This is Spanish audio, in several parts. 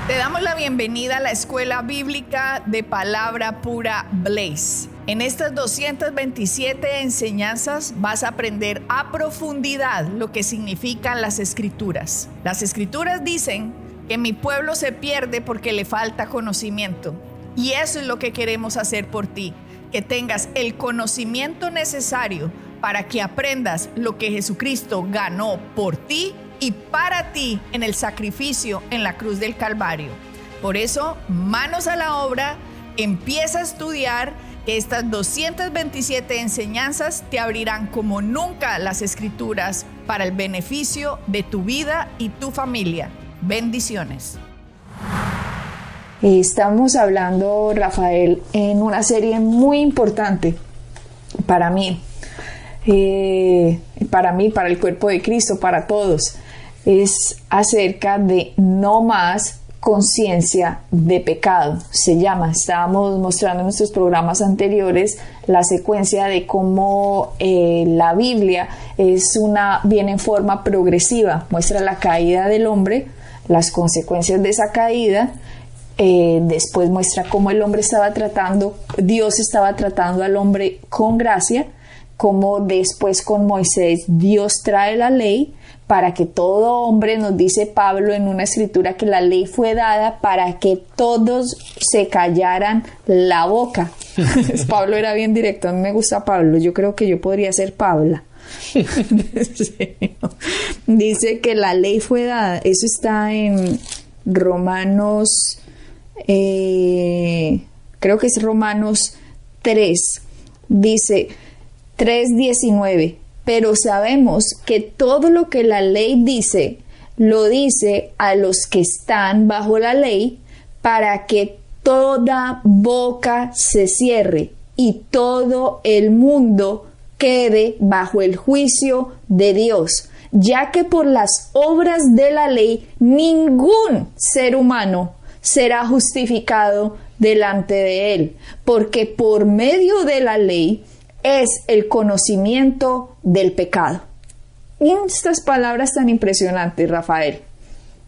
Te damos la bienvenida a la Escuela Bíblica de Palabra Pura Blaze. En estas 227 enseñanzas vas a aprender a profundidad lo que significan las Escrituras. Las Escrituras dicen que mi pueblo se pierde porque le falta conocimiento. Y eso es lo que queremos hacer por ti, que tengas el conocimiento necesario para que aprendas lo que Jesucristo ganó por ti y para ti en el sacrificio en la cruz del Calvario. Por eso, manos a la obra, empieza a estudiar, que estas 227 enseñanzas te abrirán como nunca las Escrituras para el beneficio de tu vida y tu familia. Bendiciones. Estamos hablando, Rafael, en una serie muy importante para mí, para el cuerpo de Cristo, para todos. Es acerca de no más conciencia de pecado. Se llama, estábamos mostrando en nuestros programas anteriores la secuencia de cómo la Biblia viene en forma progresiva, muestra la caída del hombre, las consecuencias de esa caída, después muestra cómo Dios estaba tratando al hombre con gracia, cómo después con Moisés Dios trae la ley, para que todo hombre, nos dice Pablo en una escritura, que la ley fue dada para que todos se callaran la boca. Pablo era bien directo, a mí me gusta Pablo, yo creo que yo podría ser Pabla. Dice que la ley fue dada, eso está en Romanos, creo que es Romanos 3, dice 3:19. Pero sabemos que todo lo que la ley dice, lo dice a los que están bajo la ley, para que toda boca se cierre y todo el mundo quede bajo el juicio de Dios, ya que por las obras de la ley ningún ser humano será justificado delante de él, porque por medio de la ley es el conocimiento del pecado. Y estas palabras tan impresionantes, Rafael.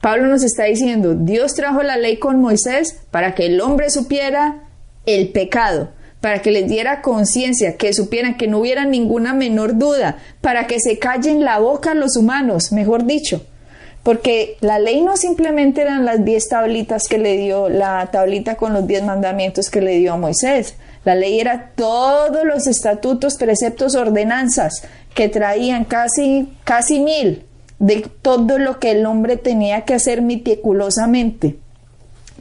Pablo nos está diciendo, Dios trajo la ley con Moisés para que el hombre supiera el pecado, para que les diera conciencia, que supieran, que no hubiera ninguna menor duda, para que se callen la boca los humanos, mejor dicho. Porque la ley no simplemente eran las 10 tablitas que le dio, la tablita con los 10 mandamientos que le dio a Moisés. La ley era todos los estatutos, preceptos, ordenanzas que traían casi 1000 de todo lo que el hombre tenía que hacer meticulosamente.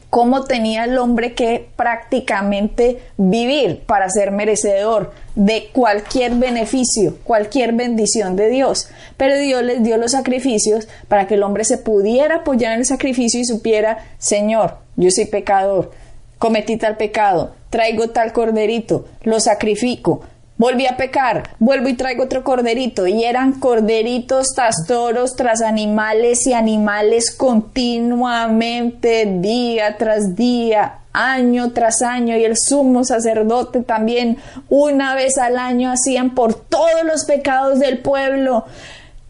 Cómo tenía el hombre que prácticamente vivir para ser merecedor de cualquier beneficio, cualquier bendición de Dios. Pero Dios les dio los sacrificios para que el hombre se pudiera apoyar en el sacrificio y supiera, Señor, yo soy pecador, cometí tal pecado, traigo tal corderito, lo sacrifico, volví a pecar, vuelvo y traigo otro corderito, y eran corderitos tras toros, tras animales y animales continuamente, día tras día, año tras año, y el sumo sacerdote también una vez al año hacían por todos los pecados del pueblo.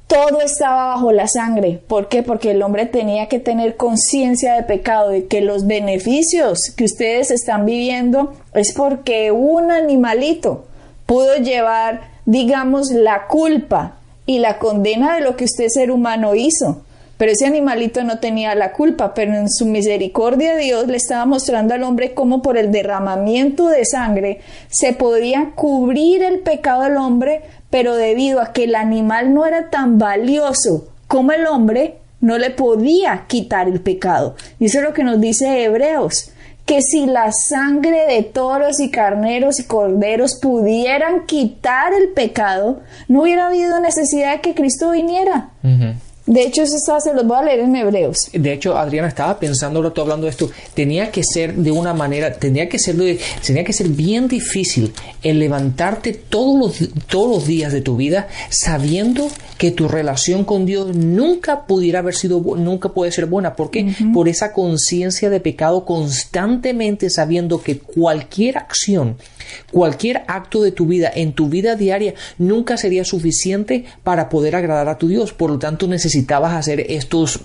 Todo estaba bajo la sangre. ¿Por qué? Porque el hombre tenía que tener conciencia de pecado, de que los beneficios que ustedes están viviendo es porque un animalito pudo llevar, digamos, la culpa y la condena de lo que usted, ser humano, hizo. Pero ese animalito no tenía la culpa, pero en su misericordia Dios le estaba mostrando al hombre cómo por el derramamiento de sangre se podía cubrir el pecado del hombre, pero debido a que el animal no era tan valioso como el hombre, no le podía quitar el pecado. Y eso es lo que nos dice Hebreos, que si la sangre de toros y carneros y corderos pudieran quitar el pecado, no hubiera habido necesidad de que Cristo viniera. De hecho, eso se los voy a leer en Hebreos. De hecho, Adriana, estaba pensando, ahora tú hablando de esto, tenía que ser de una manera, tenía que ser bien difícil el levantarte todos los días de tu vida sabiendo que tu relación con Dios nunca puede ser buena. ¿Por qué? Por esa conciencia de pecado, constantemente sabiendo que cualquier acción, cualquier acto de tu vida, en tu vida diaria, nunca sería suficiente para poder agradar a tu Dios. Por lo tanto, necesitabas hacer estos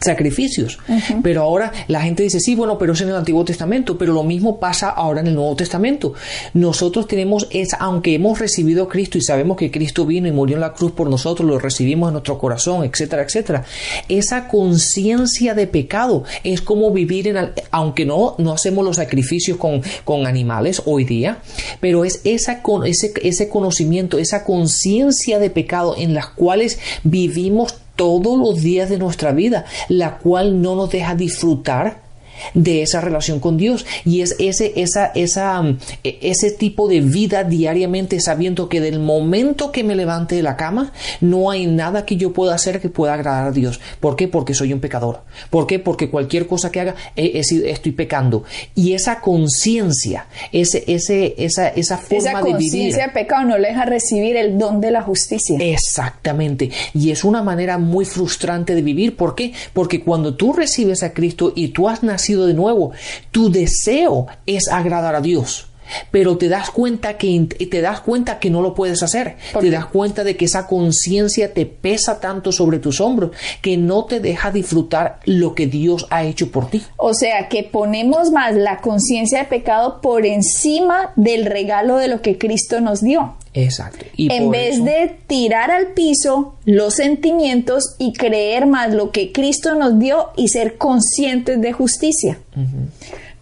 sacrificios. Pero ahora la gente dice, sí, bueno, pero es en el Antiguo Testamento, pero lo mismo pasa ahora en el Nuevo Testamento. Nosotros tenemos aunque hemos recibido a Cristo y sabemos que Cristo vino y murió en la cruz por nosotros, lo recibimos en nuestro corazón, etcétera, etcétera. Esa conciencia de pecado es como vivir aunque no hacemos los sacrificios con animales hoy día, pero es ese conocimiento, esa conciencia de pecado en las cuales vivimos todos los días de nuestra vida, la cual no nos deja disfrutar de esa relación con Dios, y es ese tipo de vida diariamente, sabiendo que del momento que me levante de la cama no hay nada que yo pueda hacer que pueda agradar a Dios. ¿Por qué? Porque soy un pecador. ¿Por qué? Porque cualquier cosa que haga estoy pecando. Y esa conciencia, esa forma de vivir, conciencia de pecado no le deja recibir el don de la justicia. Exactamente. Y es una manera muy frustrante de vivir. ¿Por qué? Porque cuando tú recibes a Cristo y tú has nacido de nuevo, tu deseo es agradar a Dios, pero te das cuenta que no lo puedes hacer. Te das cuenta de que esa conciencia te pesa tanto sobre tus hombros que no te deja disfrutar lo que Dios ha hecho por ti. O sea, que ponemos más la conciencia de pecado por encima del regalo de lo que Cristo nos dio. Exacto. Y en vez de tirar al piso los sentimientos y creer más lo que Cristo nos dio y ser conscientes de justicia.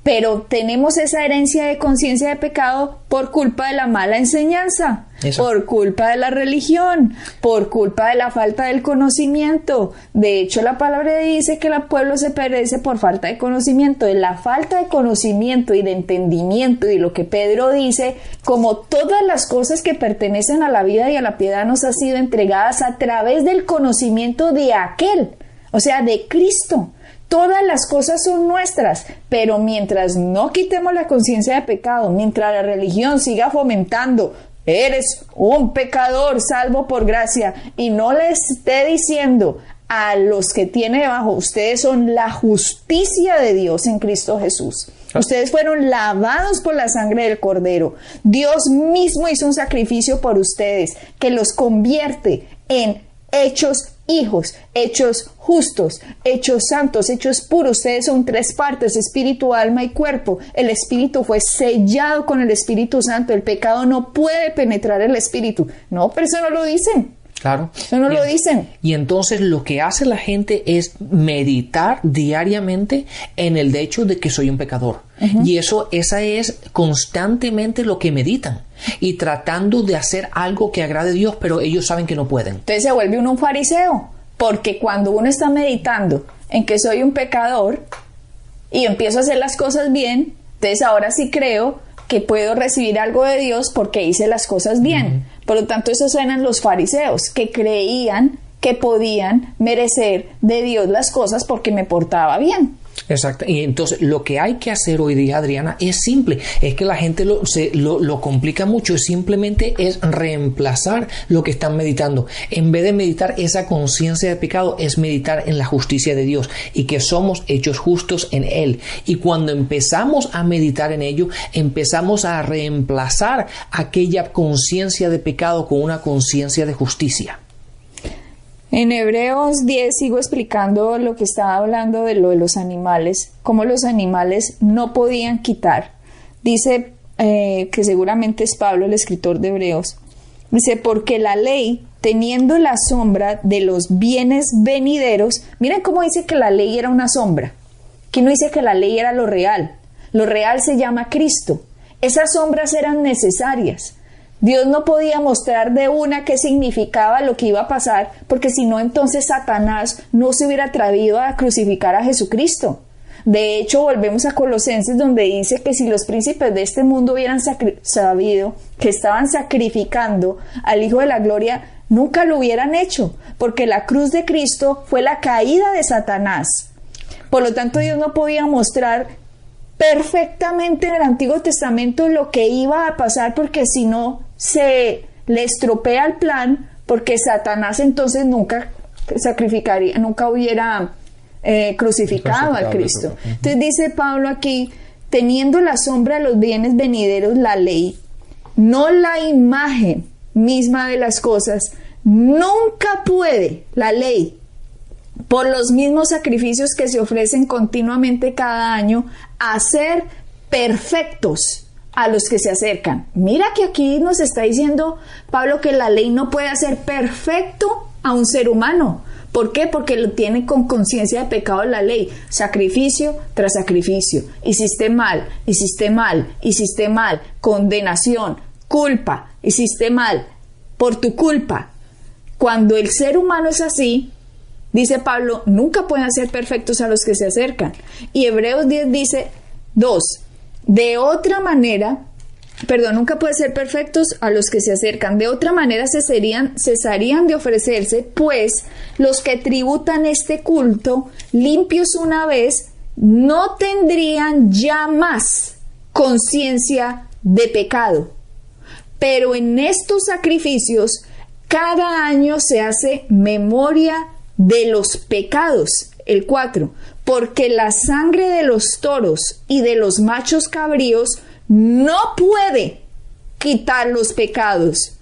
Pero tenemos esa herencia de conciencia de pecado por culpa de la mala enseñanza, por culpa de la religión, por culpa de la falta del conocimiento. De hecho, la palabra dice que el pueblo se perece por falta de conocimiento. De la falta de conocimiento y de entendimiento, y lo que Pedro dice, como todas las cosas que pertenecen a la vida y a la piedad nos han sido entregadas a través del conocimiento de aquel, o sea, de Cristo. Todas las cosas son nuestras, pero mientras no quitemos la conciencia de pecado, mientras la religión siga fomentando, eres un pecador salvo por gracia, y no le esté diciendo a los que tiene debajo, ustedes son la justicia de Dios en Cristo Jesús. Ustedes fueron lavados por la sangre del Cordero. Dios mismo hizo un sacrificio por ustedes que los convierte en hechos hijos, hechos justos, hechos santos, hechos puros. Ustedes son tres partes: espíritu, alma y cuerpo. El espíritu fue sellado con el Espíritu Santo. El pecado no puede penetrar el espíritu. No, pero eso no lo dicen. Claro. Eso no lo dicen. Y entonces lo que hace la gente es meditar diariamente en el hecho de que soy un pecador. Y esa es constantemente lo que meditan. Y tratando de hacer algo que agrade a Dios, pero ellos saben que no pueden. Entonces se vuelve uno un fariseo. Porque cuando uno está meditando en que soy un pecador y empiezo a hacer las cosas bien, entonces ahora sí creo que puedo recibir algo de Dios porque hice las cosas bien. Por lo tanto, esos eran los fariseos, que creían que podían merecer de Dios las cosas porque me portaba bien. Exacto. Y entonces lo que hay que hacer hoy día, Adriana, es simple. Es que la gente lo complica mucho. Simplemente es reemplazar lo que están meditando. En vez de meditar esa conciencia de pecado, es meditar en la justicia de Dios y que somos hechos justos en Él. Y cuando empezamos a meditar en ello, empezamos a reemplazar aquella conciencia de pecado con una conciencia de justicia. En Hebreos 10 sigo explicando lo que estaba hablando de lo de los animales, cómo los animales no podían quitar. Dice que seguramente es Pablo, el escritor de Hebreos. Dice, porque la ley, teniendo la sombra de los bienes venideros, miren cómo dice que la ley era una sombra. Aquí no dice que la ley era lo real. Lo real se llama Cristo. Esas sombras eran necesarias. Dios no podía mostrar de una qué significaba lo que iba a pasar, porque si no, entonces Satanás no se hubiera atrevido a crucificar a Jesucristo. De hecho, volvemos a Colosenses, donde dice que si los príncipes de este mundo hubieran sabido que estaban sacrificando al Hijo de la Gloria, nunca lo hubieran hecho, porque la cruz de Cristo fue la caída de Satanás. Por lo tanto, Dios no podía mostrar perfectamente en el Antiguo Testamento lo que iba a pasar, porque si no se le estropea el plan, porque Satanás entonces nunca sacrificaría, nunca hubiera crucificado al Cristo. Entonces dice Pablo aquí, teniendo la sombra de los bienes venideros, la ley, no la imagen misma de las cosas, nunca puede la ley por los mismos sacrificios que se ofrecen continuamente cada año, a ser perfectos a los que se acercan. Mira que aquí nos está diciendo Pablo que la ley no puede hacer perfecto a un ser humano. ¿Por qué? Porque lo tiene con conciencia de pecado la ley, sacrificio tras sacrificio. Hiciste mal, hiciste mal, hiciste mal, condenación, culpa, hiciste mal, por tu culpa. Cuando el ser humano es así, dice Pablo, nunca pueden ser perfectos a los que se acercan. Y Hebreos 10 dice, 2, de otra manera, nunca pueden ser perfectos a los que se acercan. De otra manera cesarían de ofrecerse, pues los que tributan este culto, limpios una vez, no tendrían ya más conciencia de pecado. Pero en estos sacrificios, cada año se hace memoria de los pecados. El 4, porque la sangre de los toros y de los machos cabríos no puede quitar los pecados,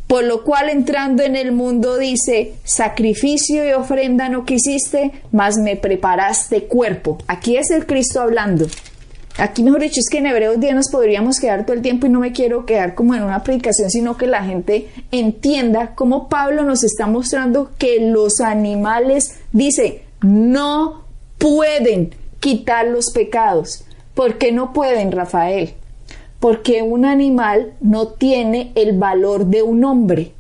por lo cual entrando en el mundo dice, sacrificio y ofrenda no quisiste, mas me preparaste cuerpo. Aquí es el Cristo hablando. Aquí, mejor dicho, es que en Hebreos 10 nos podríamos quedar todo el tiempo y no me quiero quedar como en una predicación, sino que la gente entienda cómo Pablo nos está mostrando que los animales, dice, no pueden quitar los pecados. ¿Por qué no pueden, Rafael? Porque un animal no tiene el valor de un hombre.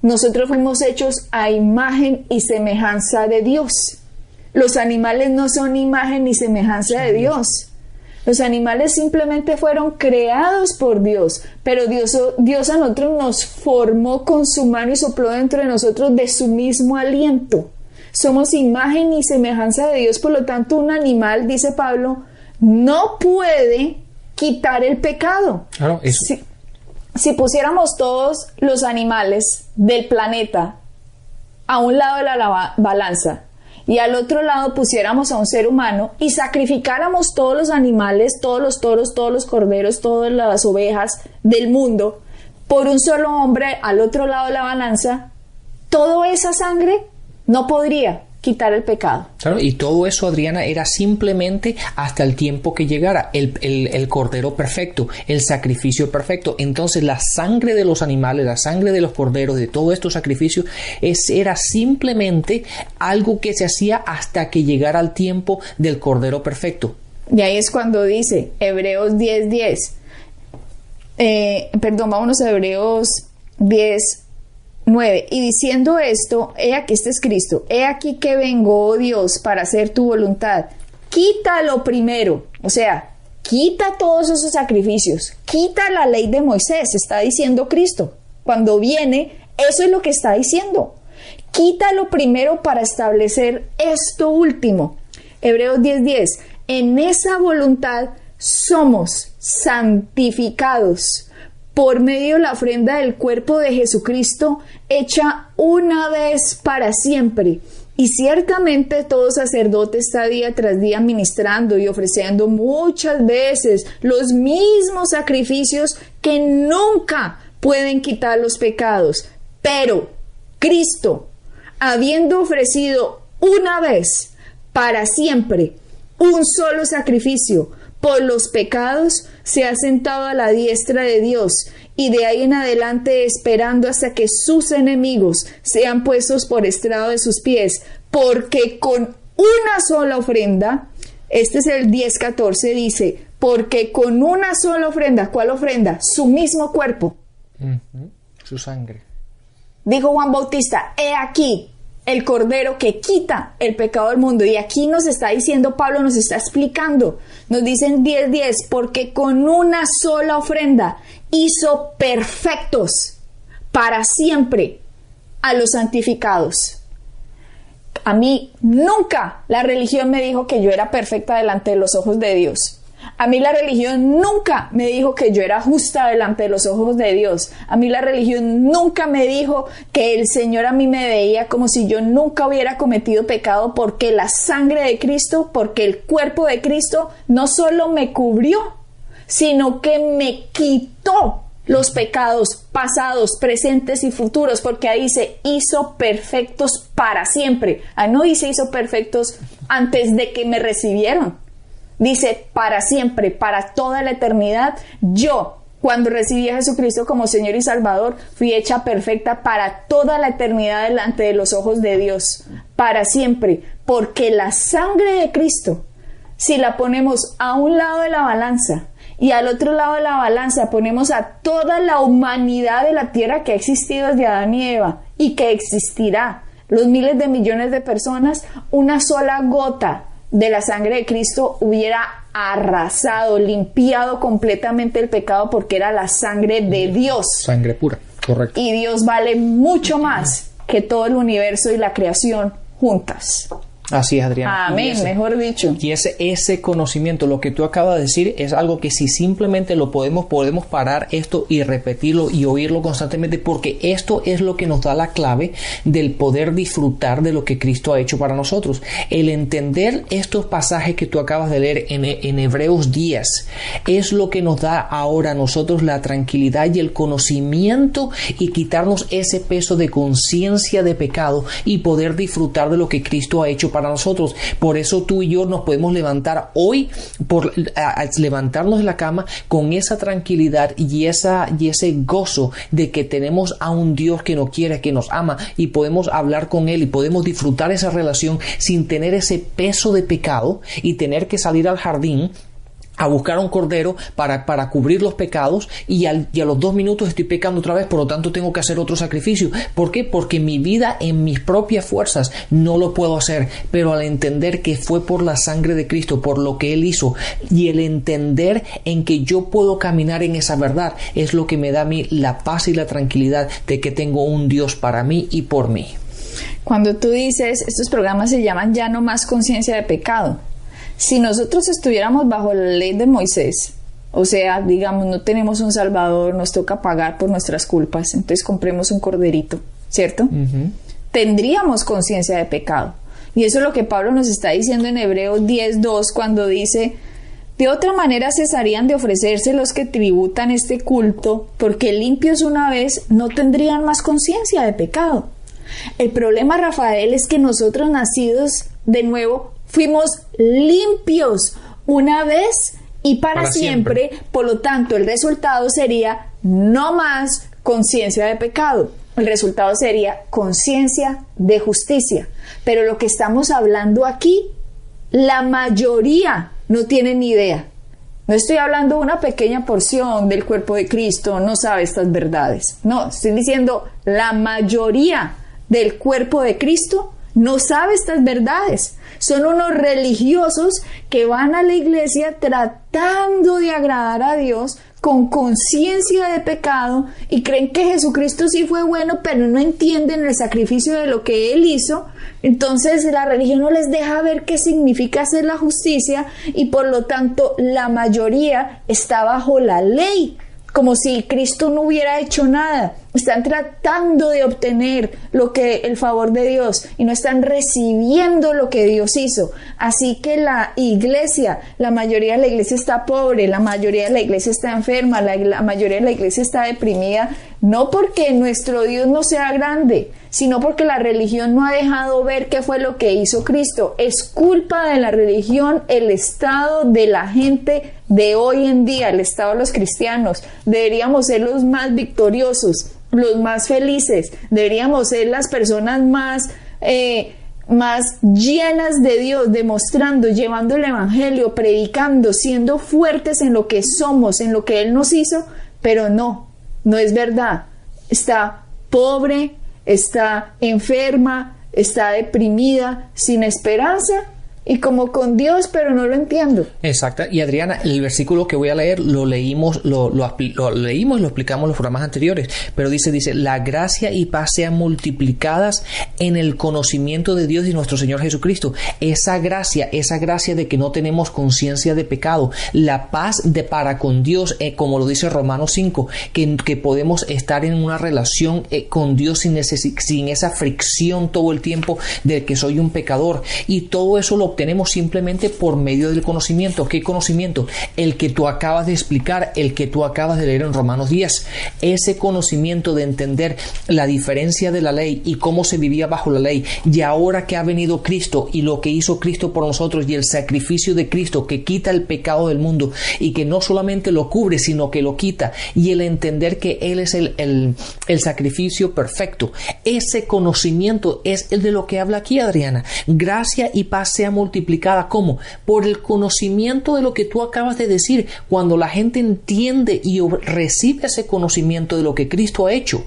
Nosotros fuimos hechos a imagen y semejanza de Dios. Los animales no son imagen ni semejanza de Dios. Los animales simplemente fueron creados por Dios, pero Dios a nosotros nos formó con su mano y sopló dentro de nosotros de su mismo aliento. Somos imagen y semejanza de Dios, por lo tanto un animal, dice Pablo, no puede quitar el pecado. Claro, eso. Si pusiéramos todos los animales del planeta a un lado de la balanza y al otro lado pusiéramos a un ser humano y sacrificáramos todos los animales, todos los toros, todos los corderos, todas las ovejas del mundo por un solo hombre al otro lado de la balanza, toda esa sangre no podría quitar el pecado. Claro, y todo eso, Adriana, era simplemente hasta el tiempo que llegara el cordero perfecto, el sacrificio perfecto. Entonces la sangre de los animales, la sangre de los corderos, de todos estos sacrificios, era simplemente algo que se hacía hasta que llegara el tiempo del cordero perfecto. Y ahí es cuando dice Hebreos 10:10. Vámonos a Hebreos 10:9, y diciendo esto, he aquí, este es Cristo, he aquí que vengo, oh Dios, para hacer tu voluntad. Quítalo primero, o sea, quita todos esos sacrificios, quita la ley de Moisés, está diciendo Cristo. Cuando viene, eso es lo que está diciendo. Quítalo primero para establecer esto último. Hebreos 10:10, en esa voluntad somos santificados por medio de la ofrenda del cuerpo de Jesucristo, hecha una vez para siempre. Y ciertamente todo sacerdote está día tras día ministrando y ofreciendo muchas veces los mismos sacrificios que nunca pueden quitar los pecados. Pero Cristo, habiendo ofrecido una vez para siempre un solo sacrificio por los pecados, se ha sentado a la diestra de Dios, y de ahí en adelante esperando hasta que sus enemigos sean puestos por estrado de sus pies, porque con una sola ofrenda, este es el 10:14, dice, porque con una sola ofrenda, ¿cuál ofrenda? Su mismo cuerpo. Su sangre. Dijo Juan Bautista, he aquí el cordero que quita el pecado del mundo. Y aquí nos está diciendo Pablo, nos está explicando, nos dicen 10:10, porque con una sola ofrenda hizo perfectos para siempre a los santificados. A mí nunca la religión me dijo que yo era perfecta delante de los ojos de Dios. A mí la religión nunca me dijo que yo era justa delante de los ojos de Dios. A mí la religión nunca me dijo que el Señor a mí me veía como si yo nunca hubiera cometido pecado, porque la sangre de Cristo, porque el cuerpo de Cristo no solo me cubrió, sino que me quitó los pecados pasados, presentes y futuros, porque ahí dice hizo perfectos para siempre. No dice hizo perfectos antes de que me recibieron. Dice para siempre, para toda la eternidad. Yo, cuando recibí a Jesucristo como Señor y Salvador, fui hecha perfecta para toda la eternidad delante de los ojos de Dios. Para siempre, porque la sangre de Cristo, si la ponemos a un lado de la balanza y al otro lado de la balanza ponemos a toda la humanidad de la tierra que ha existido desde Adán y Eva y que existirá, los miles de millones de personas, una sola gota de la sangre de Cristo hubiera arrasado, limpiado completamente el pecado, porque era la sangre de Dios. Sangre pura, correcto. Y Dios vale mucho más que todo el universo y la creación juntas. Así es, Adriana. Amén, mejor dicho. Y ese conocimiento, lo que tú acabas de decir, es algo que si simplemente lo podemos parar esto y repetirlo y oírlo constantemente, porque esto es lo que nos da la clave del poder disfrutar de lo que Cristo ha hecho para nosotros. El entender estos pasajes que tú acabas de leer en Hebreos 10 es lo que nos da ahora a nosotros la tranquilidad y el conocimiento y quitarnos ese peso de conciencia de pecado y poder disfrutar de lo que Cristo ha hecho para nosotros. Por eso tú y yo nos podemos levantar hoy, levantarnos de la cama con esa tranquilidad y ese gozo de que tenemos a un Dios que nos quiere, que nos ama, y podemos hablar con Él y podemos disfrutar esa relación sin tener ese peso de pecado y tener que salir al jardín a buscar un cordero para cubrir los pecados y a los 2 minutos estoy pecando otra vez, por lo tanto tengo que hacer otro sacrificio. ¿Por qué? Porque mi vida en mis propias fuerzas no lo puedo hacer, pero al entender que fue por la sangre de Cristo, por lo que Él hizo, y el entender en que yo puedo caminar en esa verdad, es lo que me da a mí la paz y la tranquilidad de que tengo un Dios para mí y por mí. Cuando tú dices, estos programas se llaman Ya no más conciencia de pecado. Si nosotros estuviéramos bajo la ley de Moisés, o sea, digamos, no tenemos un Salvador, nos toca pagar por nuestras culpas, entonces compremos un corderito, ¿cierto? Tendríamos conciencia de pecado. Y eso es lo que Pablo nos está diciendo en Hebreos 10:2 cuando dice: de otra manera cesarían de ofrecerse los que tributan este culto, porque limpios una vez no tendrían más conciencia de pecado. El problema, Rafael, es que nosotros nacidos de nuevo fuimos limpios una vez y para siempre. Por lo tanto, el resultado sería no más conciencia de pecado. El resultado sería conciencia de justicia. Pero lo que estamos hablando aquí, la mayoría no tiene ni idea. No estoy hablando de una pequeña porción del cuerpo de Cristo, no sabe estas verdades. No, estoy diciendo la mayoría del cuerpo de Cristo no sabe estas verdades. Son unos religiosos que van a la iglesia tratando de agradar a Dios con conciencia de pecado y creen que Jesucristo sí fue bueno, pero no entienden el sacrificio de lo que Él hizo. Entonces la religión no les deja ver qué significa hacer la justicia y por lo tanto la mayoría está bajo la ley, como si Cristo no hubiera hecho nada. Están tratando de obtener el favor de Dios y no están recibiendo lo que Dios hizo. Así que la iglesia, la mayoría de la iglesia está pobre, la mayoría de la iglesia está enferma, la mayoría de la iglesia está deprimida, no porque nuestro Dios no sea grande, sino porque la religión no ha dejado ver qué fue lo que hizo Cristo. Es culpa de la religión el estado de la gente de hoy en día, el estado de los cristianos. Deberíamos ser los más victoriosos, los más felices, deberíamos ser las personas más llenas de Dios, demostrando, llevando el evangelio, predicando, siendo fuertes en lo que somos, en lo que Él nos hizo, pero no es verdad. Está pobre, está enferma, está deprimida, sin esperanza y como con Dios, pero no lo entiendo. Exacto. Y Adriana, el versículo que voy a leer lo leímos, lo leímos y lo explicamos en los programas anteriores, pero dice, la gracia y paz sean multiplicadas en el conocimiento de Dios y nuestro Señor Jesucristo. Esa gracia de que no tenemos conciencia de pecado, la paz para con Dios, como lo dice Romanos 5, que podemos estar en una relación con Dios sin esa fricción todo el tiempo de que soy un pecador, y todo eso lo obtenemos simplemente por medio del conocimiento. ¿Qué conocimiento? El que tú acabas de explicar, el que tú acabas de leer en Romanos 10. Ese conocimiento de entender la diferencia de la ley y cómo se vivía bajo la ley, y ahora que ha venido Cristo y lo que hizo Cristo por nosotros y el sacrificio de Cristo que quita el pecado del mundo y que no solamente lo cubre sino que lo quita, y el entender que Él es el sacrificio perfecto. Ese conocimiento es el de lo que habla aquí Adriana. Gracia y paz sea multiplicada. ¿Cómo? Por el conocimiento de lo que tú acabas de decir. Cuando la gente entiende y recibe ese conocimiento de lo que Cristo ha hecho,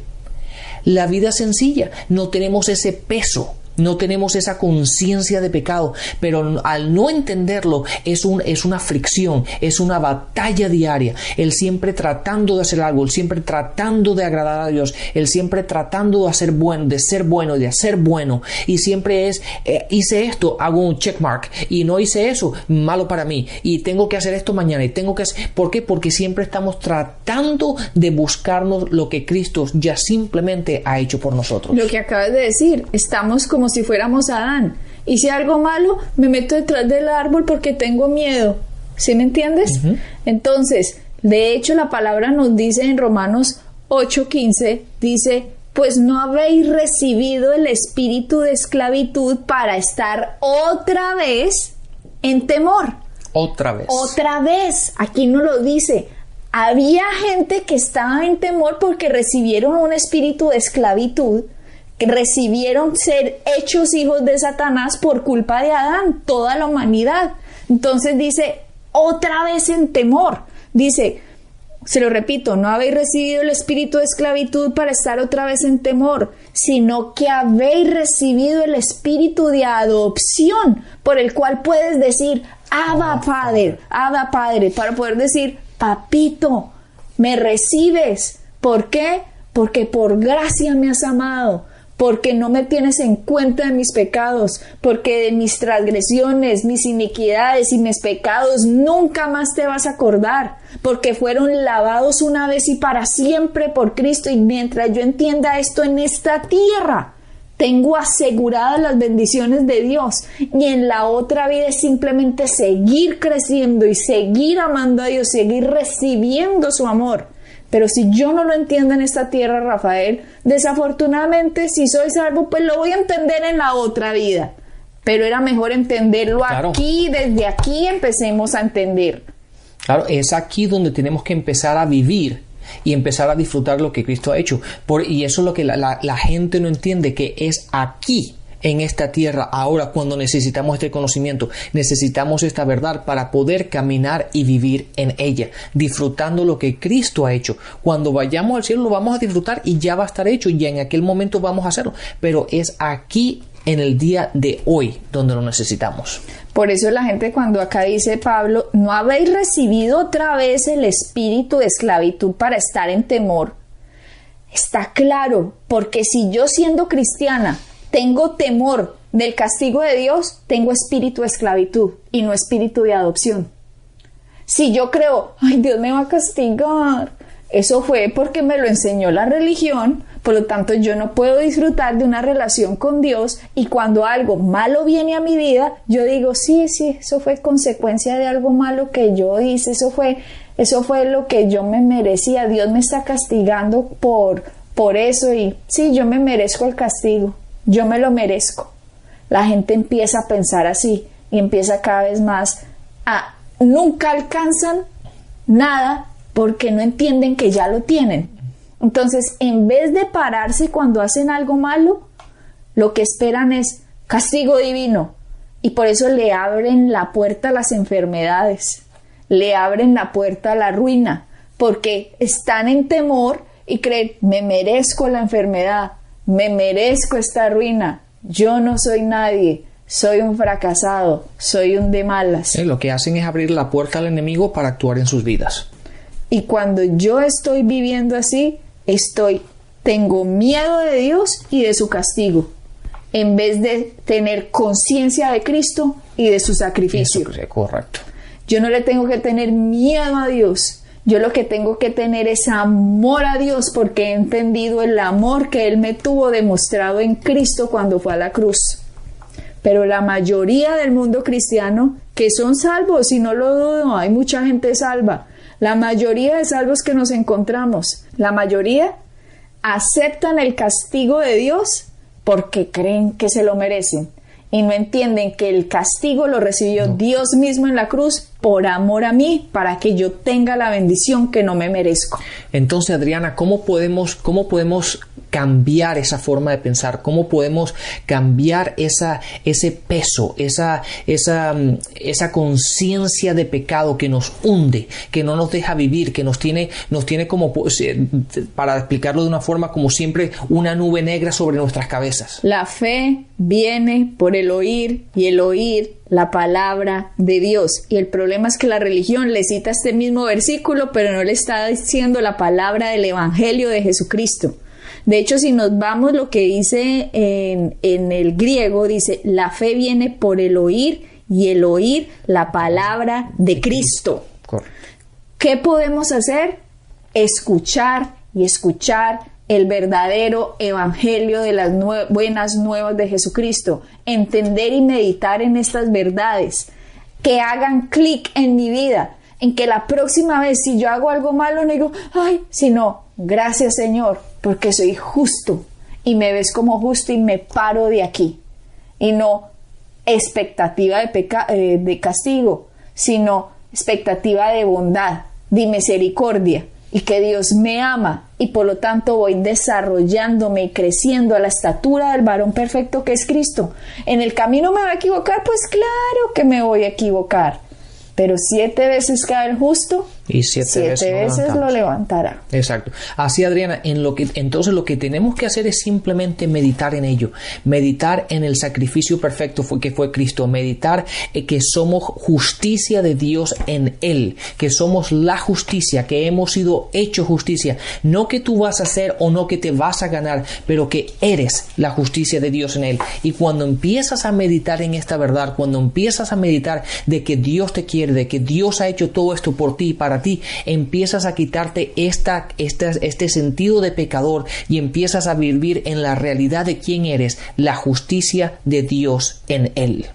la vida es sencilla. No tenemos ese peso, no tenemos esa conciencia de pecado, pero al no entenderlo es una fricción, es una batalla diaria. Él siempre tratando de hacer algo, él siempre tratando de agradar a Dios, él siempre tratando de hacer bueno, de ser bueno y de hacer bueno, y siempre es hice esto, hago un checkmark, y no hice eso, malo para mí, y tengo que hacer esto mañana, y tengo que hacer... ¿Por qué? Porque siempre estamos tratando de buscarnos lo que Cristo ya simplemente ha hecho por nosotros. Lo que acabas de decir, estamos como si fuéramos Adán. Hice algo malo, me meto detrás del árbol porque tengo miedo. ¿Sí me entiendes? Uh-huh. Entonces, de hecho, la palabra nos dice en Romanos 8:15, dice, pues no habéis recibido el espíritu de esclavitud para estar otra vez en temor. Otra vez. Otra vez. Aquí nos lo dice. Había gente que estaba en temor porque recibieron un espíritu de esclavitud, que recibieron ser hechos hijos de Satanás por culpa de Adán, toda la humanidad. Entonces dice, otra vez en temor. Dice, se lo repito, no habéis recibido el espíritu de esclavitud para estar otra vez en temor, sino que habéis recibido el espíritu de adopción, por el cual puedes decir, Abba Padre, para poder decir, papito, me recibes. ¿Por qué? Porque por gracia me has amado, porque no me tienes en cuenta de mis pecados, porque de mis transgresiones, mis iniquidades y mis pecados nunca más te vas a acordar, porque fueron lavados una vez y para siempre por Cristo. Y mientras yo entienda esto en esta tierra, tengo aseguradas las bendiciones de Dios, y en la otra vida es simplemente seguir creciendo y seguir amando a Dios, seguir recibiendo su amor. Pero si yo no lo entiendo en esta tierra, Rafael, desafortunadamente, si soy salvo, pues lo voy a entender en la otra vida. Pero era mejor entenderlo aquí, desde aquí empecemos a entender. Claro, es aquí donde tenemos que empezar a vivir y empezar a disfrutar lo que Cristo ha hecho. Y eso es lo que la gente no entiende, que es aquí, en esta tierra, ahora, cuando necesitamos este conocimiento, necesitamos esta verdad para poder caminar y vivir en ella, disfrutando lo que Cristo ha hecho. Cuando vayamos al cielo lo vamos a disfrutar y ya va a estar hecho, y ya en aquel momento vamos a hacerlo, pero es aquí, en el día de hoy, donde lo necesitamos. Por eso la gente, cuando acá dice Pablo, no habéis recibido otra vez el espíritu de esclavitud para estar en temor, está claro, porque si yo, siendo cristiana, tengo temor del castigo de Dios, tengo espíritu de esclavitud y no espíritu de adopción. Si yo creo, ay, Dios me va a castigar, eso fue porque me lo enseñó la religión, por lo tanto yo no puedo disfrutar de una relación con Dios, y cuando algo malo viene a mi vida, yo digo, sí, eso fue consecuencia de algo malo que yo hice, eso fue lo que yo me merecía, Dios me está castigando por eso, y sí, yo me merezco el castigo. Yo me lo merezco. La gente empieza a pensar así y empieza cada vez más a nunca alcanzan nada porque no entienden que ya lo tienen. Entonces, en vez de pararse cuando hacen algo malo, lo que esperan es castigo divino, y por eso le abren la puerta a las enfermedades, le abren la puerta a la ruina, porque están en temor y creen, me merezco la enfermedad, me merezco esta ruina, yo no soy nadie, soy un fracasado, soy un de malas. Lo que hacen es abrir la puerta al enemigo para actuar en sus vidas. Y cuando yo estoy viviendo así, tengo miedo de Dios y de su castigo, en vez de tener conciencia de Cristo y de su sacrificio. Eso, correcto. Yo no le tengo que tener miedo a Dios. Yo lo que tengo que tener es amor a Dios, porque he entendido el amor que Él me tuvo demostrado en Cristo cuando fue a la cruz. Pero la mayoría del mundo cristiano, que son salvos, y no lo dudo, hay mucha gente salva, la mayoría de salvos que nos encontramos, la mayoría aceptan el castigo de Dios porque creen que se lo merecen y no entienden que el castigo lo recibió Dios mismo en la cruz por amor a mí, para que yo tenga la bendición que no me merezco. Entonces, Adriana, ¿cómo podemos cambiar esa forma de pensar? ¿Cómo podemos cambiar ese peso, esa conciencia de pecado que nos hunde, que no nos deja vivir, que nos tiene como, para explicarlo de una forma, como siempre, una nube negra sobre nuestras cabezas? La fe viene por el oír, y el oír la palabra de Dios. Y el problema es que la religión le cita este mismo versículo, pero no le está diciendo la palabra del Evangelio de Jesucristo. De hecho, si nos vamos, lo que dice en el griego, dice, la fe viene por el oír, y el oír la palabra de Cristo. Correcto. ¿Qué podemos hacer? Escuchar y escuchar el verdadero evangelio de las buenas nuevas de Jesucristo, entender y meditar en estas verdades, que hagan clic en mi vida, en que la próxima vez si yo hago algo malo no digo, ay, sino, gracias Señor, porque soy justo y me ves como justo y me paro de aquí, y no expectativa de castigo, sino expectativa de bondad, de misericordia, y que Dios me ama, y por lo tanto voy desarrollándome y creciendo a la estatura del varón perfecto que es Cristo. ¿En el camino me voy a equivocar? Pues claro que me voy a equivocar, pero 7 veces cae el justo y 7 veces lo levantará. Exacto. Así, Adriana, entonces lo que tenemos que hacer es simplemente meditar en ello, meditar en el sacrificio perfecto que fue Cristo, meditar que somos justicia de Dios en Él, que somos la justicia, que hemos sido hechos justicia, no que tú vas a hacer o no que te vas a ganar, pero que eres la justicia de Dios en Él. Y cuando empiezas a meditar en esta verdad, cuando empiezas a meditar de que Dios te quiere, de que Dios ha hecho todo esto por ti y para ti, empiezas a quitarte este sentido de pecador y empiezas a vivir en la realidad de quién eres, la justicia de Dios en Él.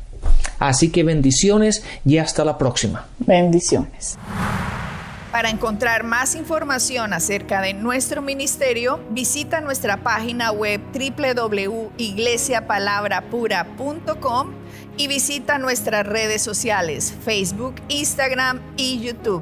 Así que bendiciones y hasta la próxima. Bendiciones. Para encontrar más información acerca de nuestro ministerio, visita nuestra página web www.iglesiapalabrapura.com y visita nuestras redes sociales, Facebook, Instagram y YouTube.